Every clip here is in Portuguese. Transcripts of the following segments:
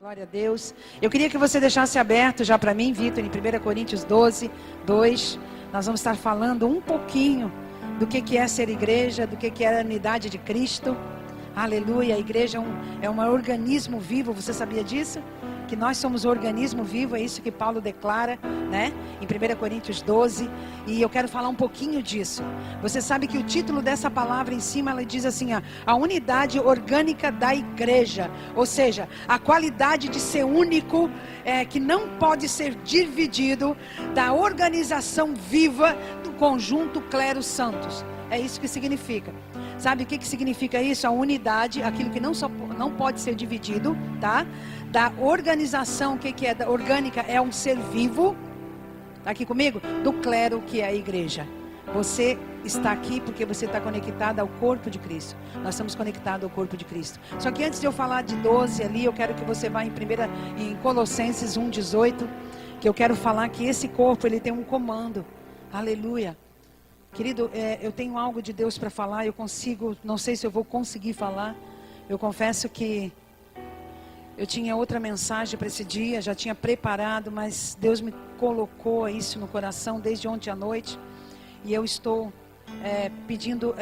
Glória a Deus. Eu queria que você deixasse aberto já para mim, Vitor, em 1 Coríntios 12, 2. Nós vamos estar falando um pouquinho do que é ser igreja, do que é a unidade de Cristo. Aleluia. A igreja é um organismo vivo, você sabia disso? Que nós somos um organismo vivo, é isso que Paulo declara, né? Em 1 Coríntios 12. E eu quero falar um pouquinho disso. Você sabe que o título dessa palavra em cima, ela diz assim, ó, a unidade orgânica da igreja. Ou seja, a qualidade de ser único, que não pode ser dividido da organização viva do conjunto clero santos. É isso que significa. Sabe o que significa isso? A unidade, aquilo que não pode ser dividido, tá? Da organização, o que é da orgânica? É um ser vivo, tá aqui comigo? Do clero, que é a igreja. Você está aqui porque você está conectado ao corpo de Cristo. Nós estamos conectados ao corpo de Cristo. Só que antes de eu falar de 12 ali, eu quero que você vá em Colossenses 1:18, que eu quero falar que esse corpo, ele tem um comando. Aleluia. Querido, eu tenho algo de Deus para falar, eu consigo, não sei se eu vou conseguir falar. Eu confesso que eu tinha outra mensagem para esse dia, já tinha preparado, mas Deus me colocou isso no coração desde ontem à noite. E eu estou pedindo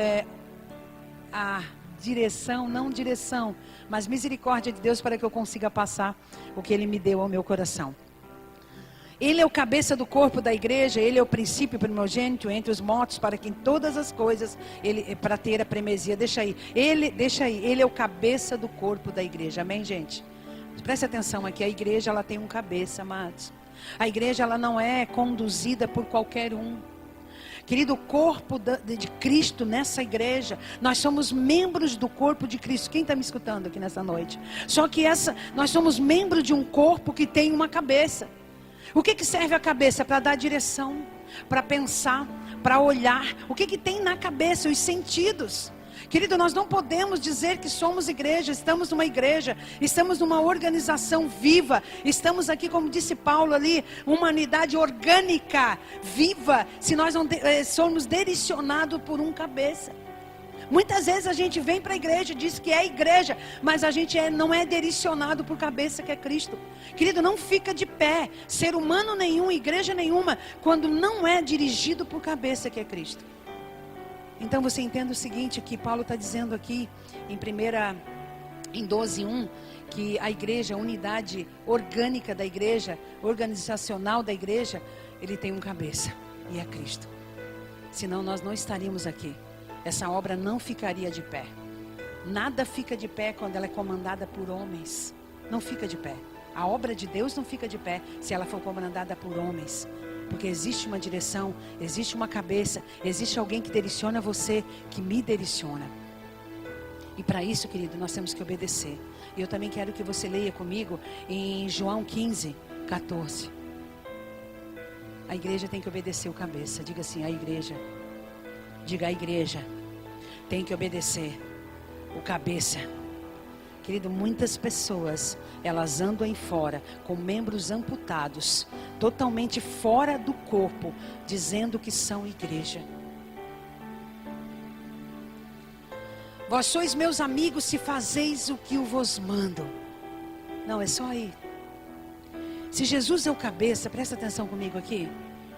a direção, não direção, mas misericórdia de Deus para que eu consiga passar o que Ele me deu ao meu coração. Ele é o cabeça do corpo da igreja, Ele é o princípio primogênito entre os mortos, para que em todas as coisas, para ter a primazia. Deixa aí, Ele é o cabeça do corpo da igreja, amém, gente? Preste atenção aqui, a igreja, ela tem um cabeça, amados. A igreja, ela não é conduzida por qualquer um. Querido, o corpo de Cristo nessa igreja, nós somos membros do corpo de Cristo. Quem está me escutando aqui nessa noite? Só que nós somos membros de um corpo que tem uma cabeça. O que serve a cabeça? Para dar direção, para pensar, para olhar. O que tem na cabeça? Os sentidos. Querido, nós não podemos dizer que somos igreja, estamos numa igreja, estamos numa organização viva, estamos aqui, como disse Paulo ali, uma unidade orgânica, viva, se nós não somos direcionados por um cabeça. Muitas vezes a gente vem para a igreja, diz que é igreja, mas a gente não é direcionado por cabeça, que é Cristo. Querido, não fica de pé, ser humano nenhum, igreja nenhuma, quando não é dirigido por cabeça, que é Cristo. Então você entende o seguinte, que Paulo está dizendo aqui em 12:1, que a igreja, a unidade orgânica da igreja, organizacional da igreja, ele tem um cabeça, e é Cristo. Senão nós não estaríamos aqui. Essa obra não ficaria de pé. Nada fica de pé quando ela é comandada por homens. Não fica de pé. A obra de Deus não fica de pé se ela for comandada por homens. Porque existe uma direção, existe uma cabeça, existe alguém que direciona você, que me direciona. E para isso, querido, nós temos que obedecer. E eu também quero que você leia comigo em João 15:14. A igreja tem que obedecer o cabeça. Diga assim, a igreja. Diga, a igreja tem que obedecer o cabeça. Querido, muitas pessoas, elas andam aí fora com membros amputados, totalmente fora do corpo, dizendo que são igreja. Vós sois meus amigos se fazeis o que eu vos mando. Não, é só aí. Se Jesus é o cabeça, presta atenção comigo aqui.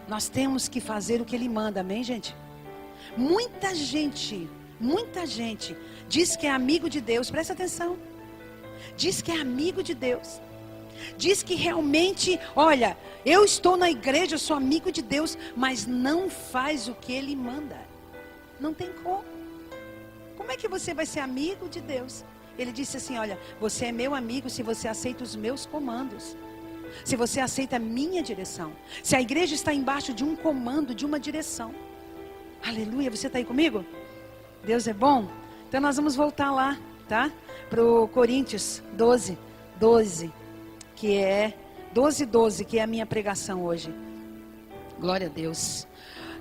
Nós temos que fazer o que Ele manda, amém, gente? Muita gente diz que é amigo de Deus, presta atenção. Diz que é amigo de Deus. Diz que realmente, olha, eu estou na igreja, eu sou amigo de Deus, mas não faz o que Ele manda. Não tem como. Como é que você vai ser amigo de Deus? Ele disse assim, olha, você é meu amigo se você aceita os meus comandos. Se você aceita a minha direção. Se a igreja está embaixo de um comando, de uma direção. Aleluia, você está aí comigo? Deus é bom? Então nós vamos voltar lá, tá? Para o Coríntios 12:12, que é 12:12, que é a minha pregação hoje. Glória a Deus.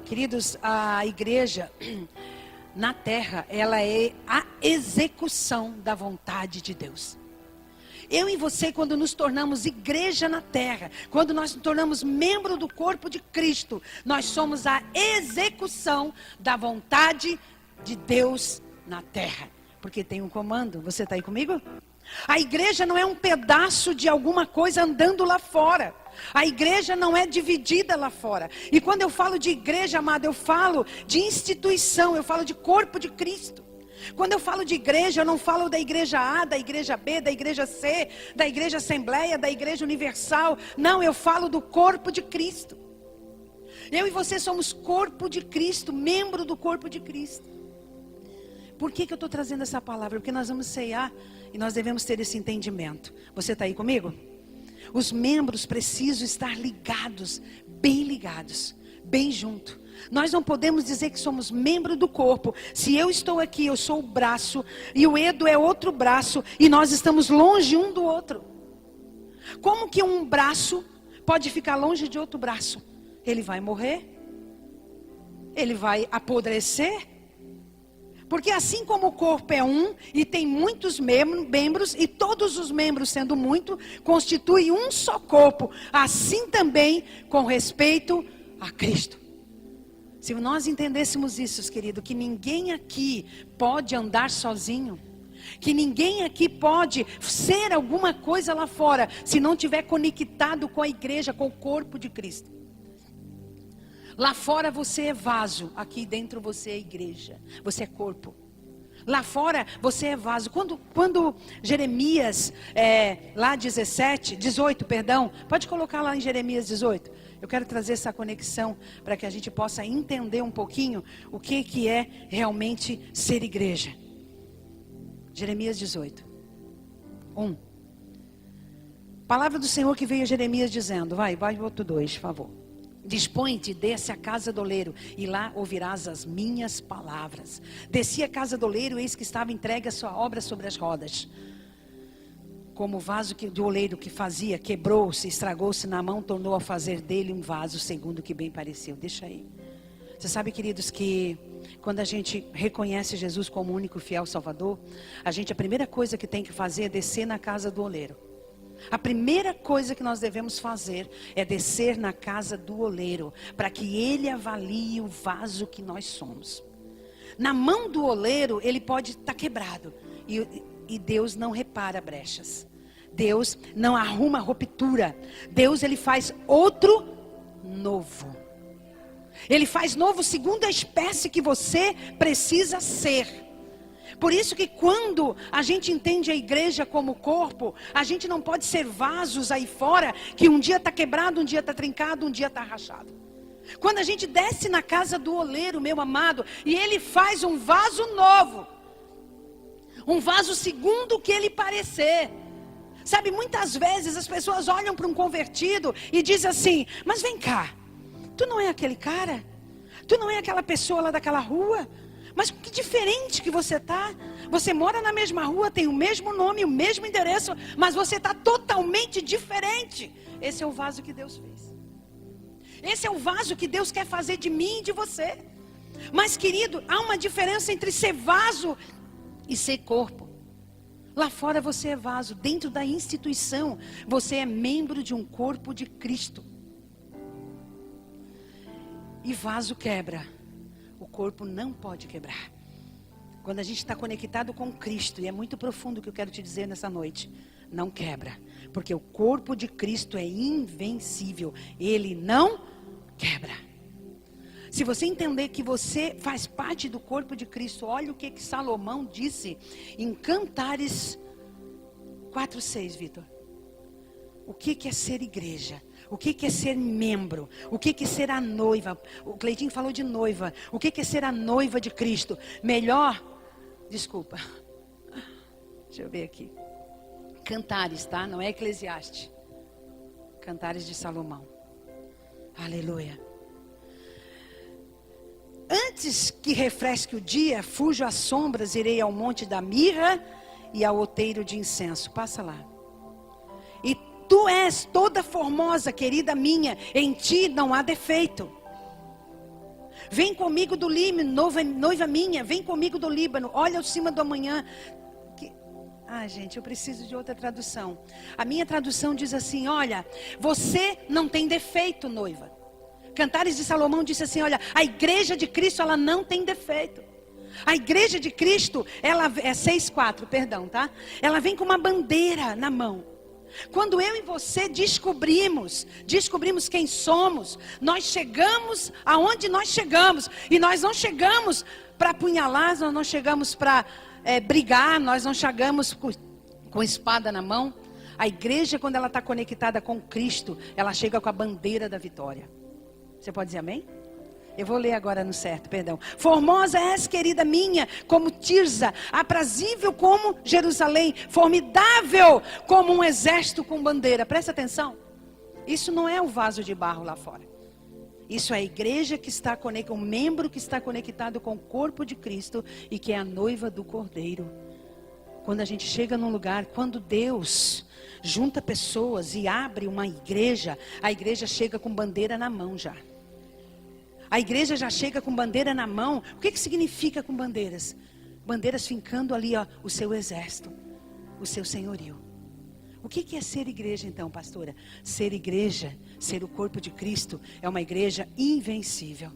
Queridos, a igreja na terra, ela é a execução da vontade de Deus. Eu e você, quando nos tornamos igreja na terra, quando nós nos tornamos membro do corpo de Cristo, nós somos a execução da vontade de Deus na terra. Porque tem um comando. Você está aí comigo? A igreja não é um pedaço de alguma coisa andando lá fora. A igreja não é dividida lá fora. E quando eu falo de igreja, amado, eu falo de instituição, eu falo de corpo de Cristo. Quando eu falo de igreja, eu não falo da igreja A, da igreja B, da igreja C, da igreja Assembleia, da igreja Universal. Não, eu falo do corpo de Cristo. Eu e você somos corpo de Cristo, membro do corpo de Cristo. Por que eu estou trazendo essa palavra? Porque nós vamos ceiar e nós devemos ter esse entendimento. Você está aí comigo? Os membros precisam estar ligados, bem junto. Nós não podemos dizer que somos membro do corpo. Se eu estou aqui, eu sou o braço, e o Edo é outro braço, e nós estamos longe um do outro. Como que um braço pode ficar longe de outro braço? Ele vai morrer? Ele vai apodrecer? Porque assim como o corpo é um e tem muitos membros, e todos os membros sendo muito, constitui um só corpo, assim também com respeito a Cristo. Se nós entendêssemos isso, querido, que ninguém aqui pode andar sozinho, que ninguém aqui pode ser alguma coisa lá fora, se não estiver conectado com a igreja, com o corpo de Cristo. Lá fora você é vaso, aqui dentro você é igreja, você é corpo. Lá fora você é vaso. Quando Jeremias, lá 18, pode colocar lá em Jeremias 18. Eu quero trazer essa conexão para que a gente possa entender um pouquinho o que é realmente ser igreja. Jeremias 18, 1. Palavra do Senhor que veio a Jeremias dizendo, vai outro 2, por favor. Dispõe-te, desce à casa do oleiro, e lá ouvirás as minhas palavras. Desci à casa do oleiro, eis que estava entregue a sua obra sobre as rodas. Como o vaso do oleiro que fazia, quebrou-se, estragou-se na mão, tornou a fazer dele um vaso, segundo o que bem pareceu. Deixa aí. Você sabe, queridos, que quando a gente reconhece Jesus como o único fiel Salvador, a primeira coisa que tem que fazer é descer na casa do oleiro. A primeira coisa que nós devemos fazer é descer na casa do oleiro, para que ele avalie o vaso que nós somos. Na mão do oleiro, ele pode estar quebrado, e Deus não repara brechas. Deus não arruma ruptura. Deus, ele faz outro novo. Ele faz novo segundo a espécie que você precisa ser. Por isso que quando a gente entende a igreja como corpo, a gente não pode ser vasos aí fora, que um dia está quebrado, um dia está trincado, um dia está rachado. Quando a gente desce na casa do oleiro, meu amado, e ele faz um vaso novo, um vaso segundo o que ele parecer. Sabe, muitas vezes as pessoas olham para um convertido e dizem assim, mas vem cá, tu não é aquele cara? Tu não é aquela pessoa lá daquela rua? Mas que diferente que você está. Você mora na mesma rua, tem o mesmo nome, o mesmo endereço, mas você está totalmente diferente. Esse é o vaso que Deus fez. Esse é o vaso que Deus quer fazer de mim e de você. Mas, querido, há uma diferença entre ser vaso e ser corpo. Lá fora você é vaso, dentro da instituição você é membro de um corpo de Cristo. E vaso quebra. O corpo não pode quebrar. Quando a gente está conectado com Cristo, e é muito profundo o que eu quero te dizer nessa noite, não quebra. Porque o corpo de Cristo é invencível. Ele não quebra. Se você entender que você faz parte do corpo de Cristo, olha o que Salomão disse em Cantares 4:6, Vitor. O que é ser igreja? O que é ser membro? O que é ser a noiva? O Cleitinho falou de noiva. O que é ser a noiva de Cristo? Desculpa. Deixa eu ver aqui. Cantares, tá? Não é Eclesiastes. Cantares de Salomão. Aleluia. Antes que refresque o dia, fujo às sombras, irei ao monte da mirra e ao outeiro de incenso. Passa lá. E tu és toda formosa, querida minha, em ti não há defeito. Vem comigo do Líbano, noiva minha, vem comigo do Líbano, olha ao cima do amanhã. Gente, eu preciso de outra tradução. A minha tradução diz assim, olha, você não tem defeito, noiva. Cantares de Salomão disse assim, olha, a igreja de Cristo, ela não tem defeito. A igreja de Cristo, ela é 6:4, perdão, tá? Ela vem com uma bandeira na mão. Quando eu e você descobrimos quem somos, nós chegamos aonde nós chegamos. E nós não chegamos para apunhalar, nós não chegamos para brigar, nós não chegamos com espada na mão. A igreja, quando ela está conectada com Cristo, ela chega com a bandeira da vitória. Você pode dizer amém? Eu vou ler agora no certo, perdão. Formosa és, querida minha, como Tirza, aprazível como Jerusalém, formidável como um exército com bandeira. Presta atenção. Isso não é o vaso de barro lá fora. Isso é a igreja que está conectada, um membro que está conectado com o corpo de Cristo e que é a noiva do Cordeiro. Quando a gente chega num lugar, quando Deus junta pessoas e abre uma igreja, a igreja chega com bandeira na mão já. A igreja já chega com bandeira na mão. O que significa com bandeiras? Bandeiras fincando ali, ó, o seu exército, o seu senhorio. O que é ser igreja então, pastora? Ser igreja, ser o corpo de Cristo, é uma igreja invencível.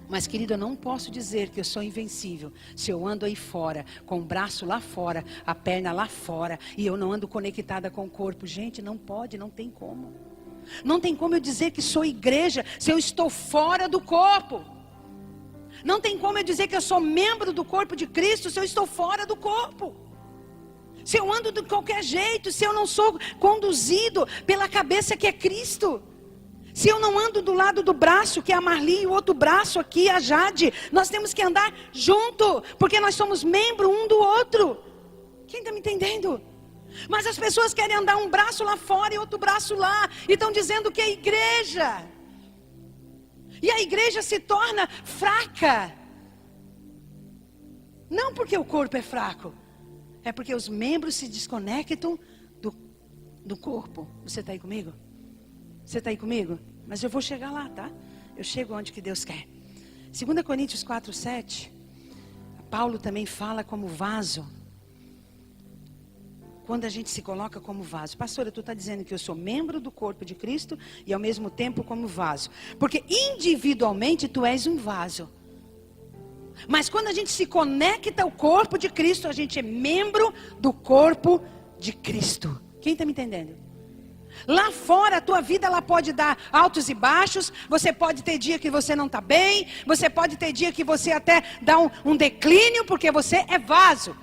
Mas querido, eu não posso dizer que eu sou invencível se eu ando aí fora, com o braço lá fora, a perna lá fora, e eu não ando conectada com o corpo. Gente, não pode, não tem como. Não tem como eu dizer que sou igreja se eu estou fora do corpo. Não tem como eu dizer que eu sou membro do corpo de Cristo se eu estou fora do corpo. Se eu ando de qualquer jeito, se eu não sou conduzido pela cabeça que é Cristo. Se eu não ando do lado do braço, que é a Marli, e o outro braço aqui, a Jade. Nós temos que andar junto, porque nós somos membro um do outro. Quem está me entendendo? Mas as pessoas querem andar um braço lá fora e outro braço lá. E estão dizendo que é igreja. E a igreja se torna fraca. Não porque o corpo é fraco. É porque os membros se desconectam do corpo. Você está aí comigo? Você está aí comigo? Mas eu vou chegar lá, tá? Eu chego onde que Deus quer. 2 Coríntios 4:7. Paulo também fala como vaso. Quando a gente se coloca como vaso. Pastora, tu está dizendo que eu sou membro do corpo de Cristo e ao mesmo tempo como vaso. Porque individualmente tu és um vaso. Mas quando a gente se conecta ao corpo de Cristo, a gente é membro do corpo de Cristo. Quem está me entendendo? Lá fora a tua vida ela pode dar altos e baixos. Você pode ter dia que você não está bem. Você pode ter dia que você até dá um declínio, porque você é vaso.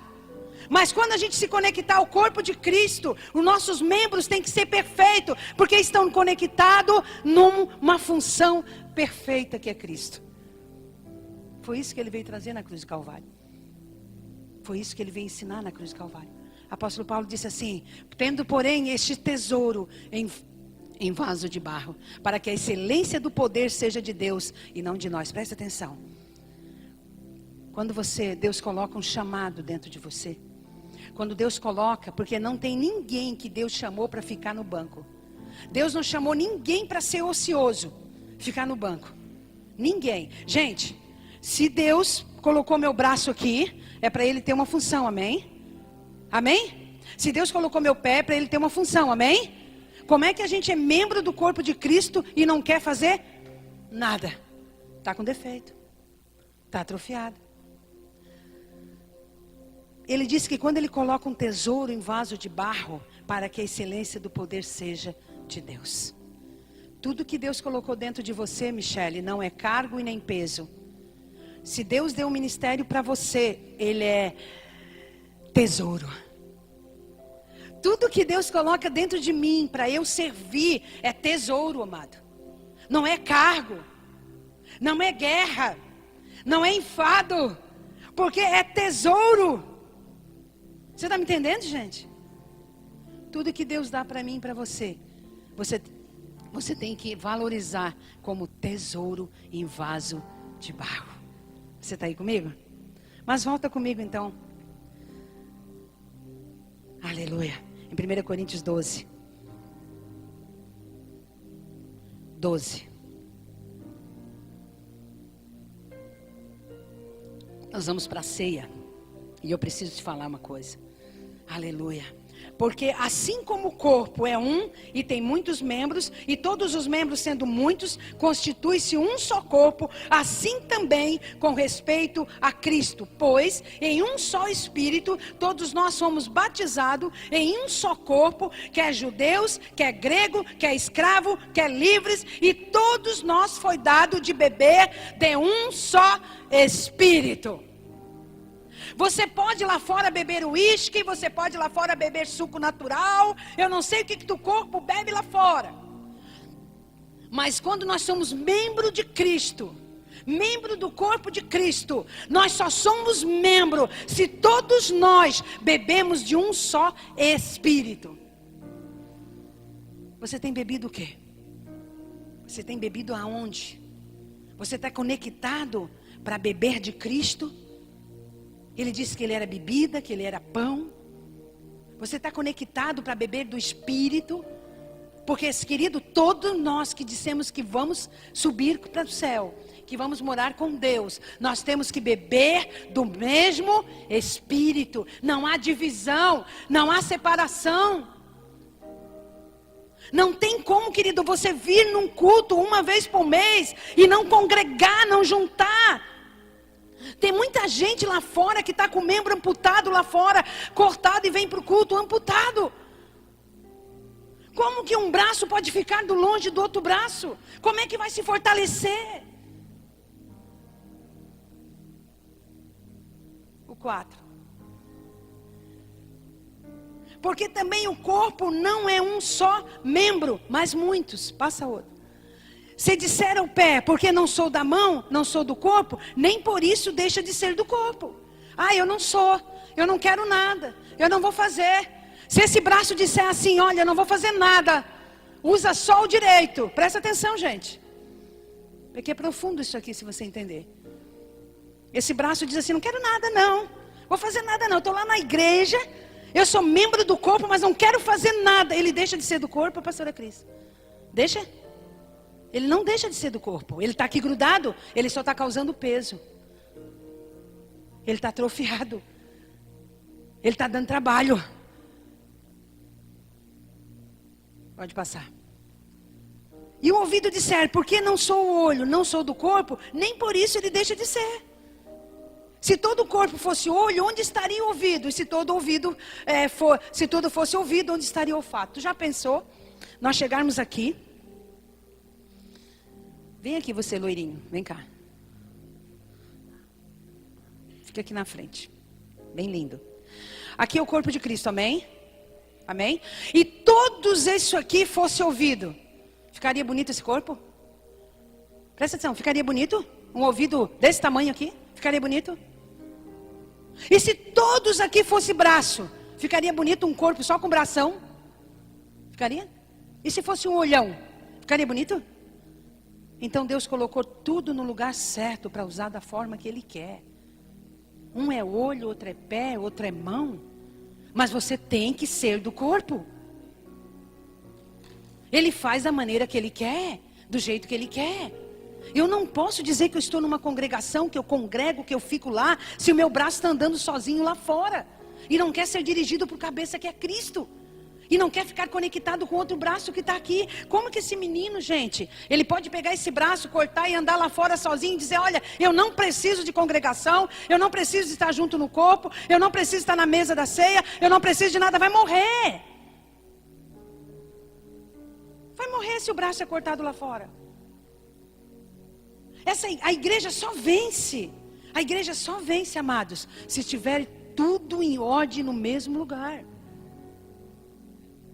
Mas quando a gente se conectar ao corpo de Cristo, os nossos membros têm que ser perfeitos, porque estão conectados numa função perfeita que é Cristo. Foi isso que ele veio trazer na cruz do Calvário. Foi isso que ele veio ensinar na cruz do Calvário. Apóstolo Paulo disse assim: tendo porém este tesouro em vaso de barro, para que a excelência do poder seja de Deus e não de nós. Presta atenção. Quando Deus coloca um chamado dentro de você. Quando Deus coloca, porque não tem ninguém que Deus chamou para ficar no banco. Deus não chamou ninguém para ser ocioso, ficar no banco. Ninguém. Gente, se Deus colocou meu braço aqui, é para ele ter uma função, amém? Amém? Se Deus colocou meu pé, é para ele ter uma função, amém? Como é que a gente é membro do corpo de Cristo e não quer fazer nada? Está com defeito. Está atrofiado. Ele disse que quando ele coloca um tesouro em vaso de barro, para que a excelência do poder seja de Deus. Tudo que Deus colocou dentro de você, Michele, não é cargo e nem peso. Se Deus deu um ministério para você, ele é tesouro. Tudo que Deus coloca dentro de mim, para eu servir, é tesouro, amado. Não é cargo, não é guerra, não é enfado, porque é tesouro. Você está me entendendo, gente? Tudo que Deus dá para mim e para você, você tem que valorizar como tesouro em vaso de barro. Você está aí comigo? Mas volta comigo então. Aleluia. Em 1 Coríntios 12. Nós vamos para a ceia. E eu preciso te falar uma coisa. Aleluia. Porque assim como o corpo é um e tem muitos membros, e todos os membros sendo muitos, constitui-se um só corpo, assim também com respeito a Cristo. Pois em um só Espírito, todos nós somos batizados em um só corpo, quer judeus, quer grego, quer escravo, quer livres, e todos nós foi dado de beber de um só Espírito. Você pode lá fora beber uísque, você pode lá fora beber suco natural, eu não sei o que teu corpo bebe lá fora. Mas quando nós somos membro de Cristo, membro do corpo de Cristo, nós só somos membro se todos nós bebemos de um só Espírito. Você tem bebido o quê? Você tem bebido aonde? Você está conectado para beber de Cristo? Ele disse que ele era bebida, que ele era pão. Você está conectado para beber do Espírito? Porque, querido, todos nós que dissemos que vamos subir para o céu, que vamos morar com Deus, nós temos que beber do mesmo Espírito. Não há divisão, não há separação. Não tem como, querido, você vir num culto uma vez por mês e não congregar, não juntar. Tem muita gente lá fora que está com o membro amputado lá fora, cortado, e vem para o culto amputado. Como que um braço pode ficar do longe do outro braço? Como é que vai se fortalecer? O 4. Porque também o corpo não é um só membro, mas muitos. Passa outro. Se disser ao pé, porque não sou da mão, não sou do corpo, nem por isso deixa de ser do corpo. Ah, eu não sou, eu não quero nada, eu não vou fazer. Se esse braço disser assim, olha, eu não vou fazer nada, usa só o direito. Presta atenção, gente. Porque é profundo isso aqui, se você entender. Esse braço diz assim, não quero nada não, vou fazer nada não, estou lá na igreja, eu sou membro do corpo, mas não quero fazer nada. Ele deixa de ser do corpo, pastora Cris? Deixa? Ele não deixa de ser do corpo. Ele está aqui grudado, ele só está causando peso. Ele está atrofiado. Ele está dando trabalho. Pode passar. E o ouvido disser, porque não sou o olho, não sou do corpo, nem por isso ele deixa de ser. Se todo o corpo fosse olho, onde estaria o ouvido? E se todo ouvido se tudo fosse ouvido, onde estaria o olfato? Tu já pensou? Nós chegarmos aqui. Vem aqui você, loirinho, vem cá. Fica aqui na frente. Bem lindo. Aqui é o corpo de Cristo, amém? Amém? E todos isso aqui fosse ouvido. Ficaria bonito esse corpo? Presta atenção, ficaria bonito? Um ouvido desse tamanho aqui? Ficaria bonito? E se todos aqui fosse braço? Ficaria bonito um corpo só com bração? Ficaria? E se fosse um olhão? Ficaria bonito? Então Deus colocou tudo no lugar certo para usar da forma que Ele quer. Um é olho, outro é pé, outro é mão. Mas você tem que ser do corpo. Ele faz da maneira que Ele quer, do jeito que Ele quer. Eu não posso dizer que eu estou numa congregação, que eu congrego, que eu fico lá, se o meu braço está andando sozinho lá fora. E não quer ser dirigido por cabeça que é Cristo. E não quer ficar conectado com outro braço que está aqui. Como que esse menino, gente, ele pode pegar esse braço, cortar e andar lá fora sozinho e dizer, olha, eu não preciso de congregação, eu não preciso de estar junto no corpo, eu não preciso estar na mesa da ceia, eu não preciso de nada, vai morrer. Vai morrer se o braço é cortado lá fora. A igreja só vence. A igreja só vence, amados, se estiver tudo em ordem no mesmo lugar.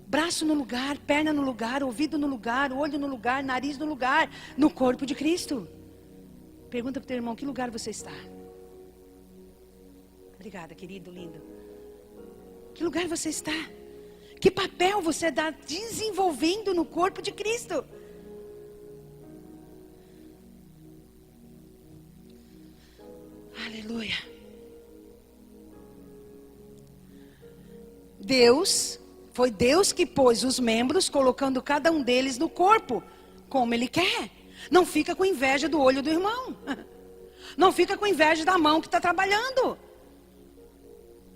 Braço no lugar, perna no lugar, ouvido no lugar, olho no lugar, nariz no lugar, no corpo de Cristo. Pergunta para o teu irmão, que lugar você está? Obrigada, querido, lindo. Que lugar você está? Que papel você está desenvolvendo no corpo de Cristo? Aleluia. Foi Deus que pôs os membros, colocando cada um deles no corpo, como Ele quer. Não fica com inveja do olho do irmão. Não fica com inveja da mão que está trabalhando.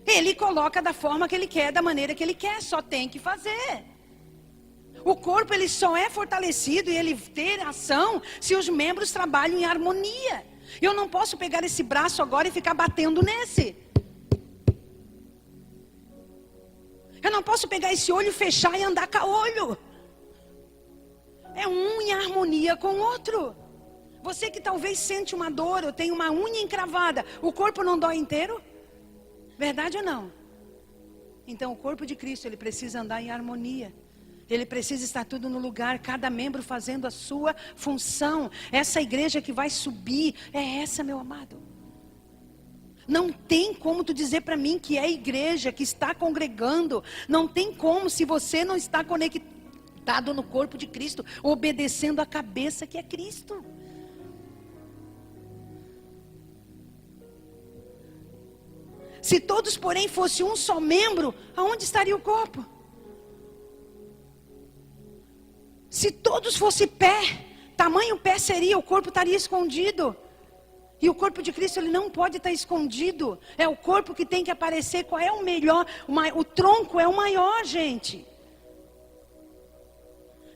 Ele coloca da forma que ele quer, da maneira que ele quer, só tem que fazer. O corpo ele só é fortalecido e ele ter ação se os membros trabalham em harmonia. Eu não posso pegar esse braço agora e ficar batendo nesse. Eu não posso pegar esse olho, fechar e andar com o olho. É um em harmonia com o outro. Você que talvez sente uma dor, ou tem uma unha encravada, o corpo não dói inteiro? Verdade ou não? Então o corpo de Cristo, ele precisa andar em harmonia. Ele precisa estar tudo no lugar, cada membro fazendo a sua função. Essa igreja que vai subir, é essa, meu amado. Não tem como tu dizer para mim que é igreja, que está congregando. Não tem como se você não está conectado no corpo de Cristo, obedecendo a cabeça que é Cristo. Se todos, porém, fossem um só membro, aonde estaria o corpo? Se todos fossem pé, tamanho pé seria, o corpo estaria escondido. E o corpo de Cristo, ele não pode estar escondido. É o corpo que tem que aparecer. Qual é o melhor? O tronco é o maior, gente.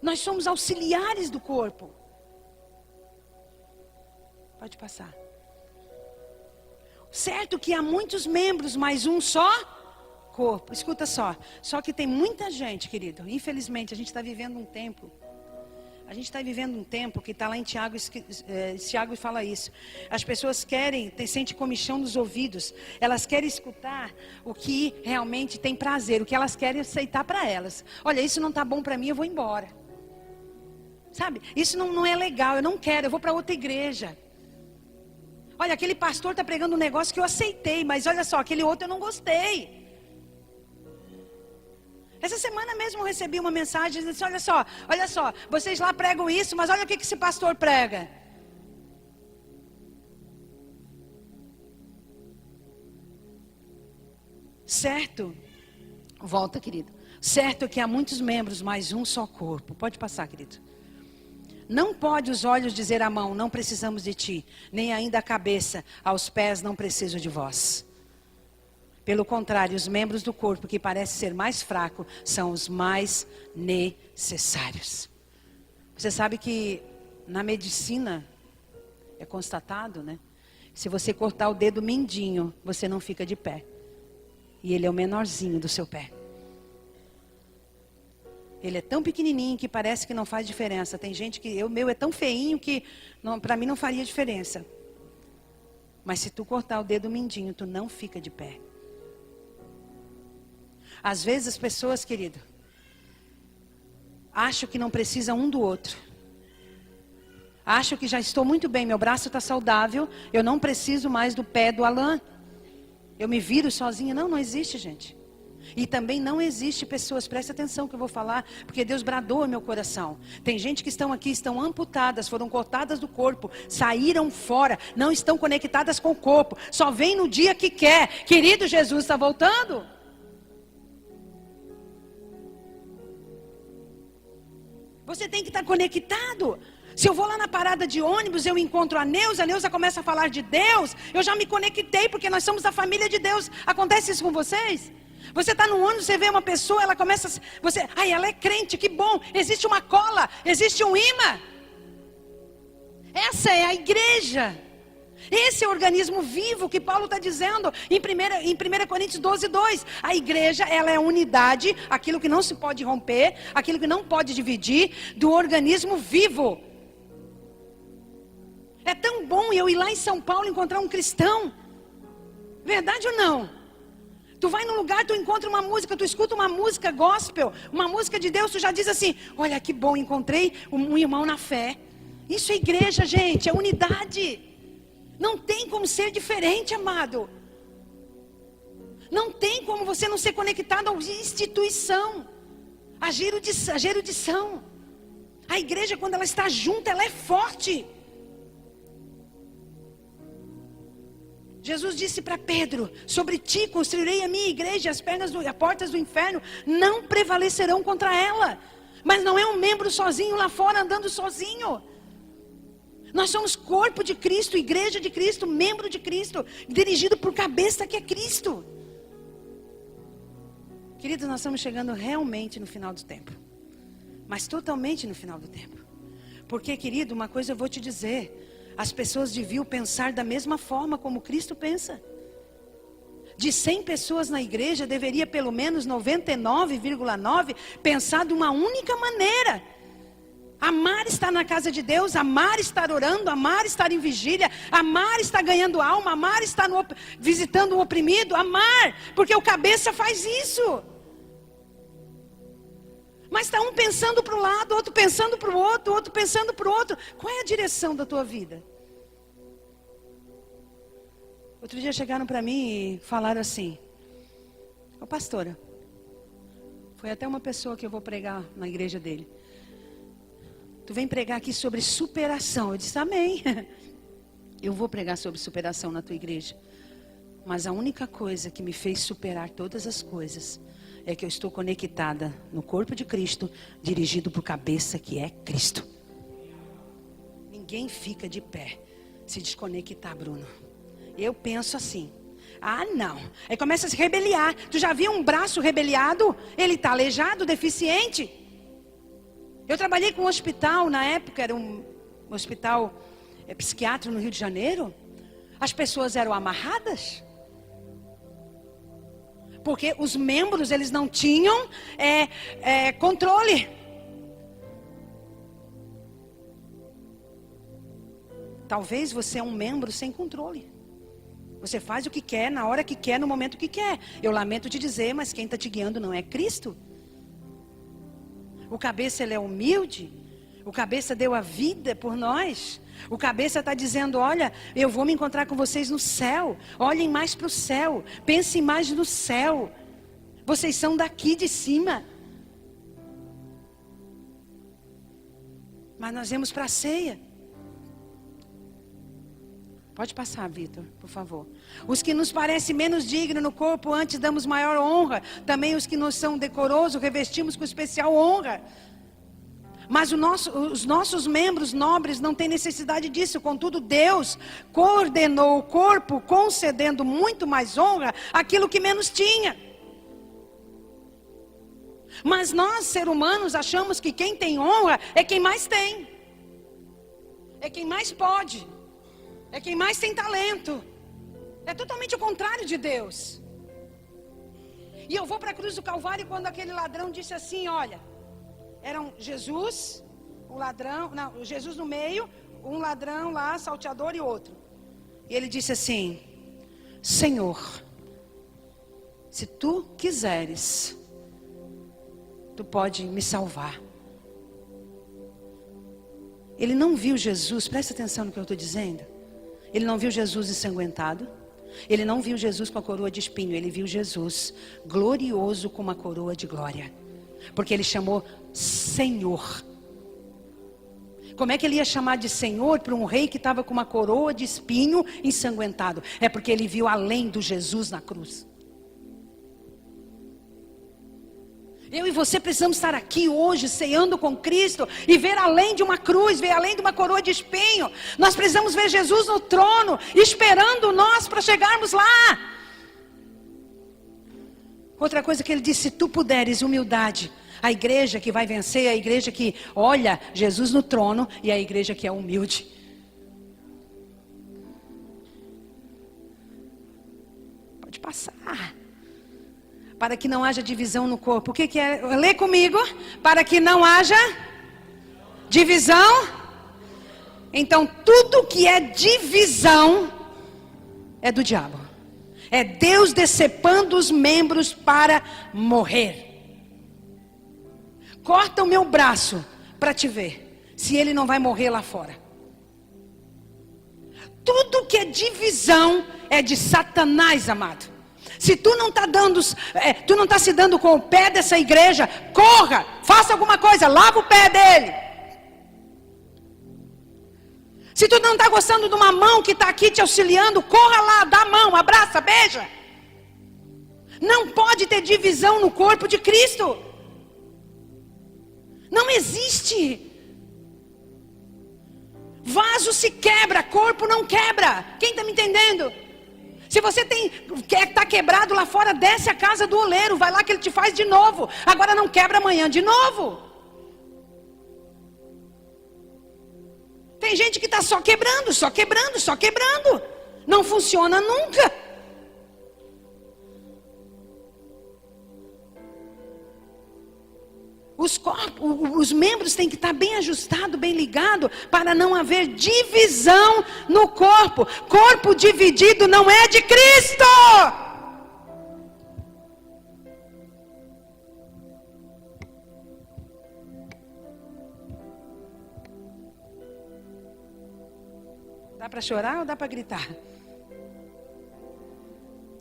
Nós somos auxiliares do corpo. Pode passar. Certo que há muitos membros, mas um só corpo. Escuta só. Só que tem muita gente, querido. Infelizmente, a gente está vivendo um tempo. A gente está vivendo um tempo que está lá em Tiago, Tiago fala isso. As pessoas querem, sente comichão nos ouvidos. Elas querem escutar o que realmente tem prazer, o que elas querem aceitar para elas. Olha, isso não está bom para mim, eu vou embora. Sabe, isso não é legal, eu não quero, eu vou para outra igreja. Olha, aquele pastor está pregando um negócio que eu aceitei, mas olha só, aquele outro eu não gostei. Essa semana mesmo eu recebi uma mensagem, disse, olha só, vocês lá pregam isso, mas olha o que esse pastor prega. Certo, volta, querido. Certo que há muitos membros, mas um só corpo. Pode passar, querido. Não pode os olhos dizer à mão, não precisamos de ti, nem ainda a cabeça, aos pés, não preciso de vós. Pelo contrário, os membros do corpo que parecem ser mais fracos são os mais necessários. Você sabe que na medicina é constatado, né? Se você cortar o dedo mindinho, você não fica de pé. E ele é o menorzinho do seu pé. Ele é tão pequenininho que parece que não faz diferença. Tem gente que, o meu é tão feinho que para mim não faria diferença. Mas se tu cortar o dedo mindinho, tu não fica de pé. Às vezes as pessoas, querido, acham que não precisam um do outro. Acham que já estou muito bem, meu braço está saudável, eu não preciso mais do pé do Alain. Eu me viro sozinha. Não existe, gente. E também não existe pessoas, presta atenção que eu vou falar, porque Deus bradou meu coração. Tem gente que estão aqui, estão amputadas, foram cortadas do corpo, saíram fora, não estão conectadas com o corpo, só vem no dia que quer. Querido, Jesus está voltando. Você tem que estar conectado. Se eu vou lá na parada de ônibus, eu encontro a Neuza começa a falar de Deus, eu já me conectei, porque nós somos a família de Deus. Acontece isso com vocês? Você está no ônibus, você vê uma pessoa, ela começa, ela é crente, que bom, existe uma cola, existe um imã. Essa é a igreja. Esse é o organismo vivo que Paulo está dizendo em 1 Coríntios 12:2. A igreja, ela é a unidade, aquilo que não se pode romper, aquilo que não pode dividir, do organismo vivo. É tão bom eu ir lá em São Paulo encontrar um cristão. Verdade ou não? Tu vai num lugar, tu encontra uma música, tu escuta uma música gospel, uma música de Deus, tu já diz assim, olha que bom, encontrei um irmão na fé. Isso é igreja, gente, é unidade. Não tem como ser diferente, amado. Não tem como você não ser conectado à instituição, à erudição. A igreja, quando ela está junta, ela é forte. Jesus disse para Pedro, sobre ti construirei a minha igreja, as portas do inferno não prevalecerão contra ela. Mas não é um membro sozinho lá fora andando sozinho. Nós somos corpo de Cristo, igreja de Cristo, membro de Cristo, dirigido por cabeça que é Cristo. Queridos, nós estamos chegando realmente no final do tempo. Mas totalmente no final do tempo. Porque, querido, uma coisa eu vou te dizer. As pessoas deviam pensar da mesma forma como Cristo pensa. De 100 pessoas na igreja, deveria pelo menos 99,9 pensar de uma única maneira. Amar estar na casa de Deus, amar estar orando, amar estar em vigília, amar estar ganhando alma, amar estar visitando o oprimido, amar, porque o cabeça faz isso. Mas está um pensando para o lado, outro pensando para o outro, outro pensando para o outro. Qual é a direção da tua vida? Outro dia chegaram para mim e falaram assim: ô pastora, foi até uma pessoa que eu vou pregar na igreja dele. Tu vem pregar aqui sobre superação. Eu disse amém. Eu vou pregar sobre superação na tua igreja. Mas a única coisa que me fez superar todas as coisas é que eu estou conectada no corpo de Cristo, dirigido por cabeça que é Cristo. Ninguém fica de pé se desconectar, Bruno. Eu penso assim: ah, não. Aí começa a se rebeliar. Tu já viu um braço rebeliado? Ele está aleijado, deficiente. Eu trabalhei com um hospital, na época era um hospital psiquiátrico no Rio de Janeiro. As pessoas eram amarradas. Porque os membros, eles não tinham controle. Talvez você é um membro sem controle. Você faz o que quer, na hora que quer, no momento que quer. Eu lamento te dizer, mas quem está te guiando não é Cristo. O cabeça, ele é humilde. O cabeça deu a vida por nós. O cabeça está dizendo: olha, eu vou me encontrar com vocês no céu. Olhem mais para o céu. Pensem mais no céu. Vocês são daqui de cima. Mas nós vamos para a ceia. Pode passar, Vitor, por favor. Os que nos parecem menos dignos no corpo, antes damos maior honra. Também os que nos são decorosos, revestimos com especial honra. Mas os nossos membros nobres não têm necessidade disso. Contudo, Deus coordenou o corpo, concedendo muito mais honra àquilo que menos tinha. Mas nós, seres humanos, achamos que quem tem honra é quem mais tem. É quem mais pode. É quem mais tem talento. É totalmente o contrário de Deus. E eu vou para a cruz do Calvário quando aquele ladrão disse assim: olha, eram Jesus, um ladrão, não, Jesus no meio, um ladrão lá, salteador e outro. E ele disse assim: Senhor, se tu quiseres, tu pode me salvar. Ele não viu Jesus, presta atenção no que eu estou dizendo. Ele não viu Jesus ensanguentado. Ele não viu Jesus com a coroa de espinho. Ele viu Jesus glorioso com uma coroa de glória. Porque ele chamou Senhor. Como é que ele ia chamar de Senhor para um rei que estava com uma coroa de espinho ensanguentado? É porque ele viu além do Jesus na cruz. Eu e você precisamos estar aqui hoje, ceando com Cristo, e ver além de uma cruz, ver além de uma coroa de espinho. Nós precisamos ver Jesus no trono, esperando nós para chegarmos lá. Outra coisa que ele disse: se tu puderes, humildade. A igreja que vai vencer é a igreja que olha Jesus no trono, e a igreja que é humilde. Pode passar. Para que não haja divisão no corpo. O que é? Lê comigo. Para que não haja divisão. Então tudo que é divisão é do diabo. É Deus decepando os membros para morrer. Corta o meu braço para te ver se ele não vai morrer lá fora. Tudo que é divisão é de Satanás, amado. Se tu não está se dando com o pé dessa igreja, corra, faça alguma coisa, lava o pé dele. Se tu não está gostando de uma mão que está aqui te auxiliando, corra lá, dá a mão, abraça, beija. Não pode ter divisão no corpo de Cristo. Não existe. Vaso se quebra, corpo não quebra. Quem está me entendendo? Se você tá quebrado lá fora, desce a casa do oleiro, vai lá que ele te faz de novo. Agora não quebra amanhã de novo. Tem gente que está só quebrando, só quebrando, só quebrando. Não funciona nunca. Os membros têm que estar bem ajustados, bem ligados, para não haver divisão no corpo. Corpo dividido não é de Cristo. Dá para chorar ou dá para gritar?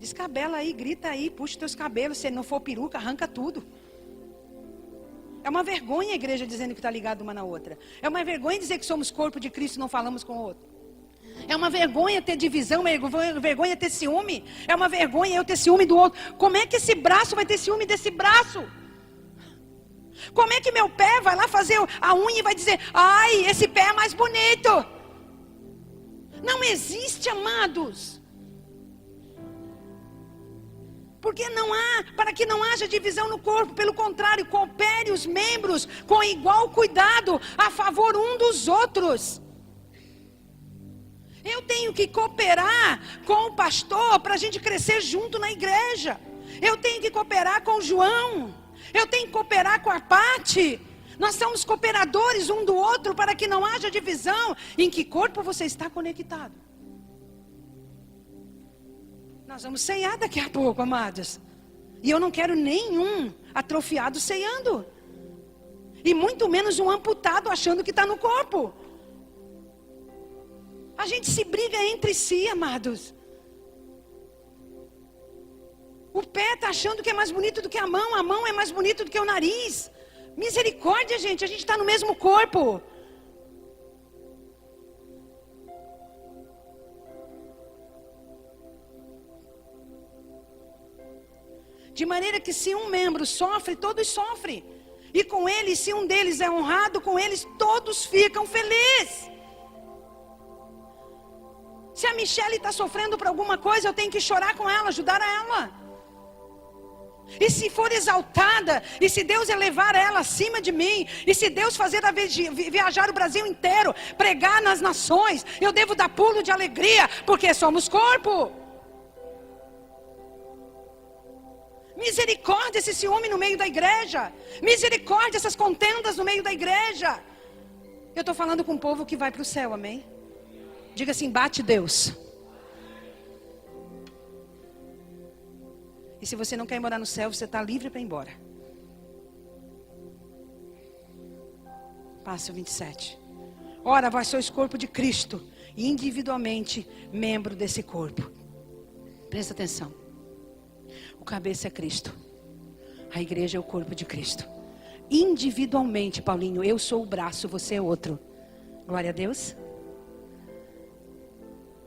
Descabela aí, grita aí, puxa os teus cabelos. Se não for peruca, arranca tudo. É uma vergonha a igreja dizendo que está ligado uma na outra. É uma vergonha dizer que somos corpo de Cristo e não falamos com o outro. É uma vergonha ter divisão, é uma vergonha ter ciúme. É uma vergonha eu ter ciúme do outro. Como é que esse braço vai ter ciúme desse braço? Como é que meu pé vai lá fazer a unha e vai dizer: ai, esse pé é mais bonito? Não existe, amados. Porque não há, para que não haja divisão no corpo. Pelo contrário, coopere os membros com igual cuidado a favor um dos outros. Eu tenho que cooperar com o pastor para a gente crescer junto na igreja. Eu tenho que cooperar com o João. Eu tenho que cooperar com a Pati. Nós somos cooperadores um do outro para que não haja divisão. Em que corpo você está conectado? Nós vamos ceiar daqui a pouco, amados. E eu não quero nenhum atrofiado ceando. E muito menos um amputado achando que está no corpo. A gente se briga entre si, amados. O pé está achando que é mais bonito do que a mão é mais bonito do que o nariz. Misericórdia, gente, a gente está no mesmo corpo. De maneira que se um membro sofre, todos sofrem. E com ele, se um deles é honrado, com eles todos ficam felizes. Se a Michele está sofrendo por alguma coisa, eu tenho que chorar com ela, ajudar ela. E se for exaltada, e se Deus elevar ela acima de mim, e se Deus fazer ela viajar o Brasil inteiro, pregar nas nações, eu devo dar pulo de alegria, porque somos corpo. Misericórdia esse ciúme no meio da igreja. Misericórdia essas contendas no meio da igreja. Eu estou falando com um povo que vai para o céu, amém? Diga assim: bate Deus. E se você não quer ir morar no céu, você está livre para ir embora. Passo 27. Ora, vós sois corpo de Cristo, e individualmente membro desse corpo. Presta atenção. O cabeça é Cristo. A igreja é o corpo de Cristo. Individualmente, Paulinho, eu sou o braço, você é outro. Glória a Deus.